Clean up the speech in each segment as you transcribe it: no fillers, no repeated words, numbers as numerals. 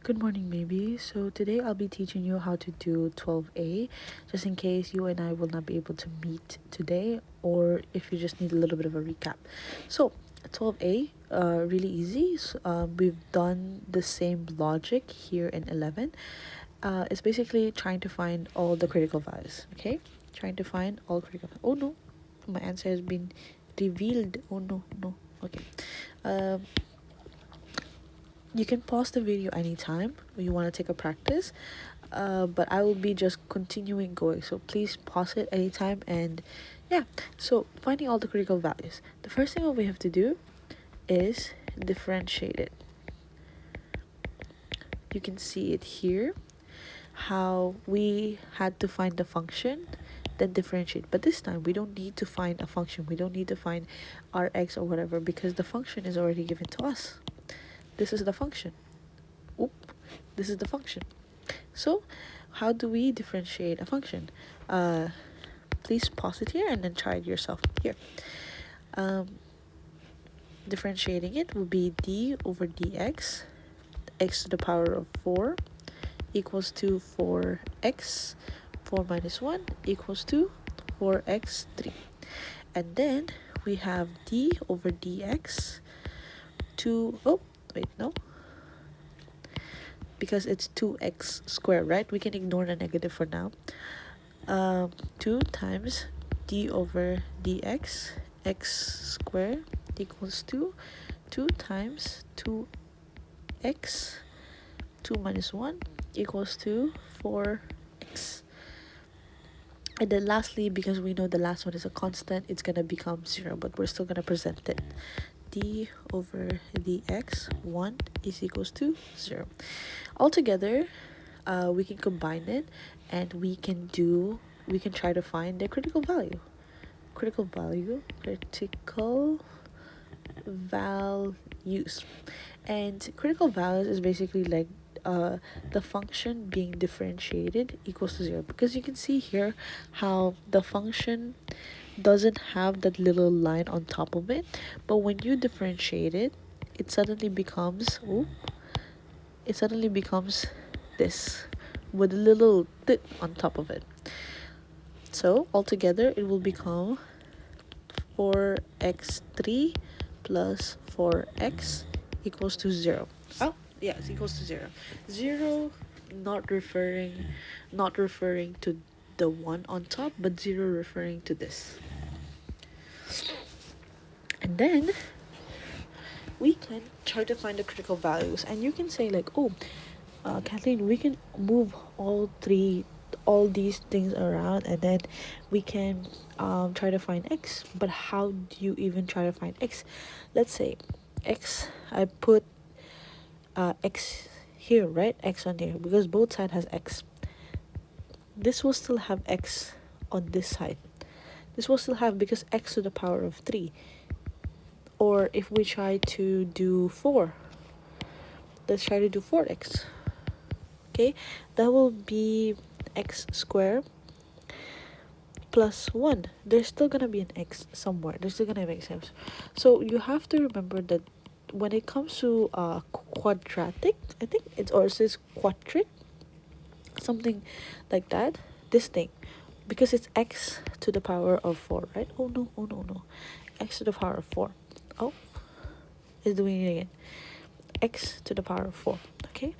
Good morning, maybe. So today I'll be teaching you how to do 12a, just in case you and I will not be able to meet today, or if you just need a little bit of a recap. So 12a, really easy. We've done the same logic here in 11. It's basically trying to find all the critical values. Okay, trying to find all critical. Oh no, my answer has been revealed. Oh no, no. Okay. Um you can pause the video anytime you want to take a practice, but I will be just continuing going, so please pause it anytime. And yeah, so finding all the critical values, the first thing that we have to do is differentiate it. You can see it here, how we had to find the function, then differentiate. But this time we don't need to find a function, we don't need to find Rx or whatever, because the function is already given to us. This is the function. Oop, this is the function. So how do we differentiate a function? Please pause it here and then try it yourself here. Differentiating it will be d over dx, x to the power of 4 equals to 4x, 4 minus 1 equals to 4x3. And then we have d over dx to, oh wait, no, because it's 2x squared, right? We can ignore the negative for now. 2 times d over dx, x squared equals to 2 times 2x, 2 minus 1 equals to 4x. And then lastly, because we know the last one is a constant, it's going to become 0, but we're still going to present it. D over dx 1 is equals to 0. Altogether, we can combine it, and we can try to find the critical values. And critical values is basically like the function being differentiated equals to 0, because you can see here how the function doesn't have that little line on top of it, but when you differentiate it, it suddenly becomes this with a little tip on top of it. So altogether it will become 4x3 plus 4x equals to 0. Oh yes, equals to 0. 0 not referring to the one on top, but 0 referring to this. And then we can try to find the critical values, and you can say like, oh, Kathleen, we can move all these things around, and then we can try to find x. But how do you even try to find x? Let's say x, I put x here, right? X on here, because both sides has x. This will still have x on this side. This will still have, because x to the power of 3. Or if we try to do 4, let's try to do 4x. Okay, that will be x squared plus 1. There's still gonna be an x somewhere. There's still gonna make sense. So you have to remember that when it comes to quadratic, I think it's, or it says quadric, something like that, this thing, because it's x to the power of 4, right? Oh no, oh no, no. X to the power of 4. Oh, it's doing it again. X to the power of 4. Okay,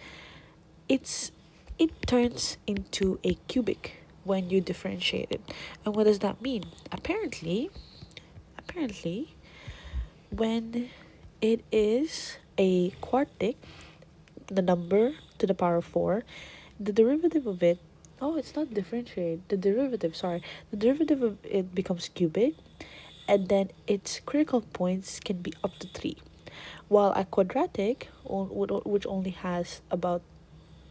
it turns into a cubic when you differentiate it. And what does that mean? Apparently, when it is a quartic, the number to the power of 4, the derivative of it, oh, it's not differentiate, the derivative of it becomes cubic, and then its critical points can be up to 3, while a quadratic, which only has about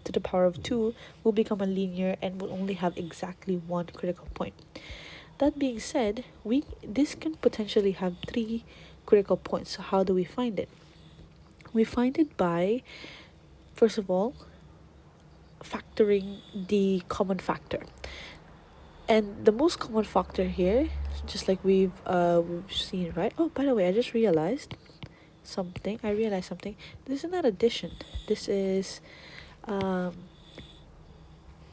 to the power of 2, will become a linear and will only have exactly one critical point. That being said, this can potentially have 3 critical points. So how do we find it? We find it by, first of all, factoring the common factor. And the most common factor here, just like we've seen, right? Oh, by the way, I realized something. This is not addition. This is um,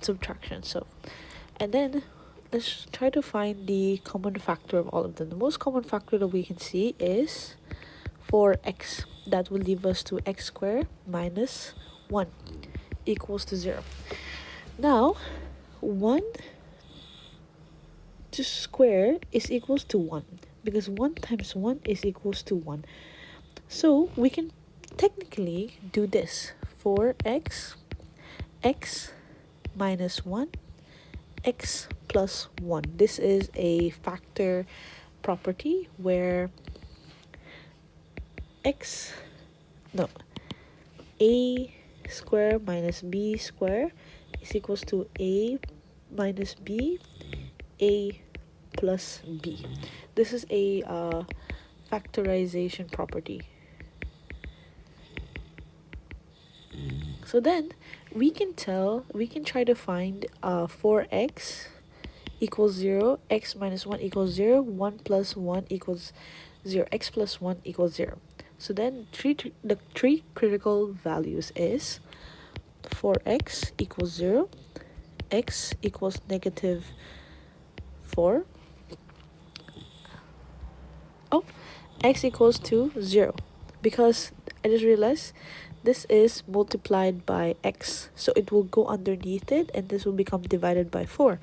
subtraction. So, and then let's try to find the common factor of all of them. The most common factor that we can see is 4x. That will leave us to x squared minus 1 equals to 0. Now, 1 to square is equals to 1 because 1 times 1 is equals to 1. So we can technically do this. 4x, x minus 1, x plus 1. This is a factor property where x, no, a square minus b square is equals to a minus b, a plus b. This is a factorization property. So then we can try to find 4x equals 0, x minus 1 equals 0, 1 plus 1 equals 0, x plus 1 equals 0. So then the three critical values is 4x equals 0, x equals negative 4, oh, x equals to 0, because I just realized this is multiplied by x, so it will go underneath it and this will become divided by 4,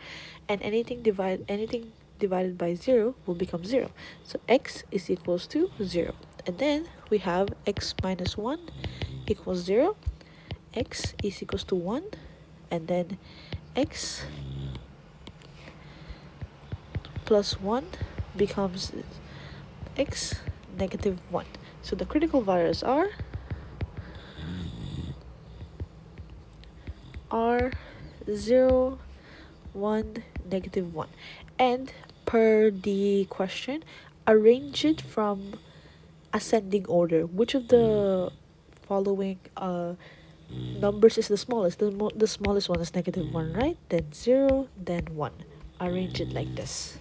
and anything divided by 0 will become 0. So x is equals to 0, and then we have x minus 1 equals 0, x is equals to 1, and then x plus 1 becomes x negative 1. So the critical values are are 0, 1, negative 1. And per the question, arrange it from ascending order. Which of the following numbers is the smallest? The smallest one is negative 1, right? Then 0, then 1. Arrange it like this.